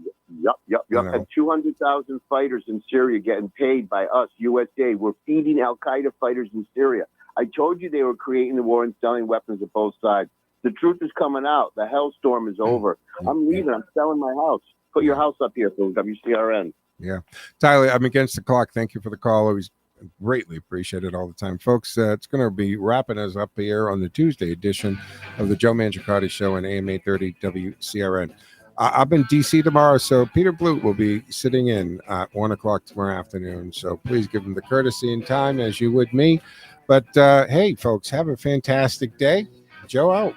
Yep. And 200,000 fighters in Syria getting paid by us, USA. We're feeding al-Qaeda fighters in Syria. I told you they were creating the war and selling weapons at both sides. The truth is coming out. The hellstorm is over. I'm leaving. I'm selling my house. Put your house up here for WCRN. Yeah. Tyler, I'm against the clock. Thank you for the call. Always greatly appreciate it all the time. Folks, it's going to be wrapping us up here on the Tuesday edition of the Joe Mangiacotti Show on AM 830 WCRN. I'm in D.C. tomorrow, so Peter Blute will be sitting in at 1 o'clock tomorrow afternoon. So please give him the courtesy and time as you would me. But, hey, folks, have a fantastic day. Joe out.